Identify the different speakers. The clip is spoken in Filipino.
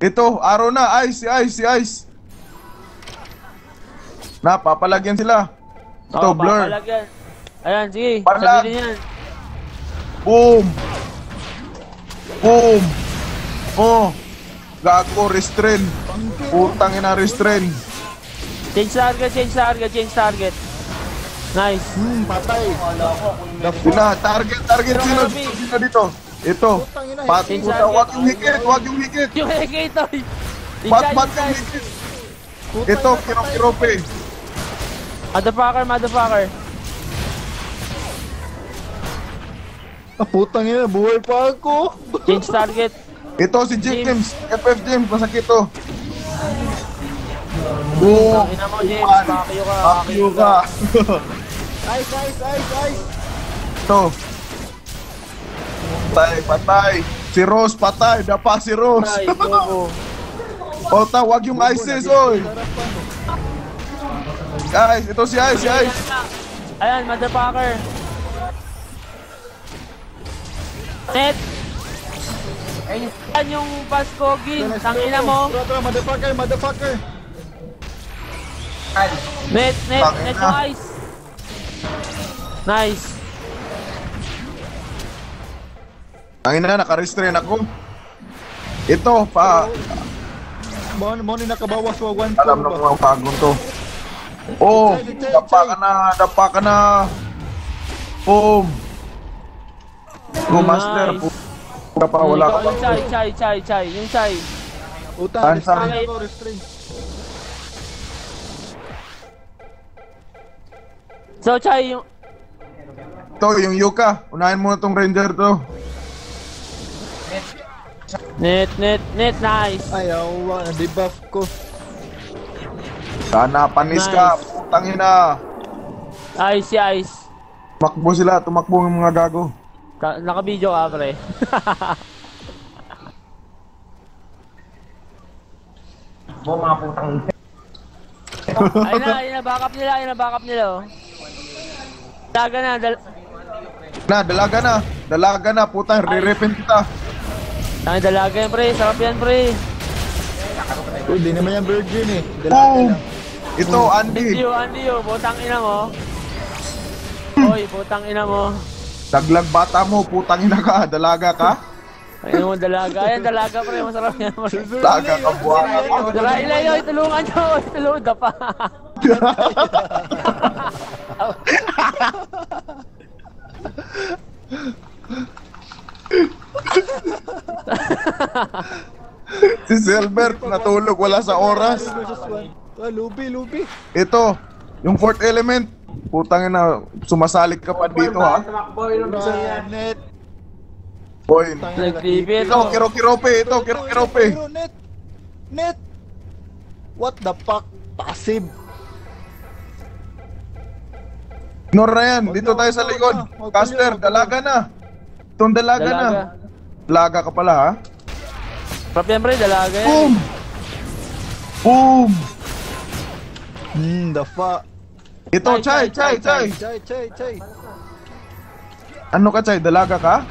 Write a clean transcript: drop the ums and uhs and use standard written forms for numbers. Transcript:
Speaker 1: Ito, araw na, ice, si ice. Na, papalagyan sila. Ito, blur.
Speaker 2: Papalagyan. Ayan, sige.
Speaker 1: Palag.
Speaker 2: Sabihin yan.
Speaker 1: Boom. Boom. Oh. Gago, restrain. Putang ina, restrain.
Speaker 2: Change target. Nice.
Speaker 3: Patay.
Speaker 1: Sina, target sino dito? Ito. Wag yung higit.
Speaker 2: Yung higit ito.
Speaker 1: Bat yung higit. Ito, kirope.
Speaker 2: Motherfucker.
Speaker 3: Putang ina, buhay pa ako.
Speaker 2: Change target.
Speaker 1: Ito si James, FF James, masakit to. Boom.
Speaker 2: Ina mo, James. Pakyo ka.
Speaker 3: Ice.
Speaker 1: Ito. Patay. Si Rose patay, dapa si Rose.
Speaker 2: Ay, bobo.
Speaker 1: Ota, wag yung ISIS, oy. Guys, ito si Ice.
Speaker 2: Ayan, motherfucker. Net. Ayan yung Paskogi. Tangina mo.
Speaker 3: Motherfucker.
Speaker 2: Net yung ice. Nice.
Speaker 1: Angin na, naka-restrain ako. Ito, pa.
Speaker 3: Mo ni nakabawas wa 1.
Speaker 1: Alam na mga bagong to. Oh, dapa ka na. Boom. Master. Puta pa, wala ka pa.
Speaker 2: Chai. Yung chai.
Speaker 3: Utang.
Speaker 1: Saan?
Speaker 2: So, chai yung...
Speaker 1: Ito, yung Yuka. Unahin mo na tong Ranger to.
Speaker 2: Net, nice.
Speaker 3: Ayaw, na-debuff ko.
Speaker 1: Sana, panis ka. Putang ina.
Speaker 2: Ice.
Speaker 1: Tumakbo yung mga gago.
Speaker 2: Naka-video ka, pre.
Speaker 4: Mga putang.
Speaker 2: Ayun na, backup nila, oh.
Speaker 1: Dalaga na, putang, re-repent kita.
Speaker 2: Dalaga yan, pre. Sarap yan, pre.
Speaker 3: Uy, di naman yung virgin eh.
Speaker 1: Boom! Ito, Andy.
Speaker 2: Andy, putang ina mo. Oy, putang ina mo.
Speaker 1: Daglag bata mo, putang ina ka, dalaga ka?
Speaker 2: Ayun mo, dalaga. Ayan, dalaga, pre. Masarap yan, pre.
Speaker 1: Dalaga ka, buwan.
Speaker 2: Ilayo, tulungan nyo. Tulungan ka pa.
Speaker 1: Si Silbert, natulog, wala sa oras.
Speaker 3: Lubi.
Speaker 1: Ito, yung fourth element. Putang ina, sumasalik ka pa dito, ha?
Speaker 3: Net.
Speaker 1: Boy,
Speaker 2: Nag-TV
Speaker 1: ito, kirope.
Speaker 3: Net. What the fuck? Passive.
Speaker 1: Ignore na yan, dito tayo sa likod. Caster, dalaga na. Itong dalaga na. Dalaga ka pala, ha?
Speaker 2: Sarap yan, pre. Dalaga yan.
Speaker 1: Boom!
Speaker 3: The fuck.
Speaker 1: Ito, Chay.
Speaker 3: Chay.
Speaker 1: Ano ka, Chay? Dalaga ka?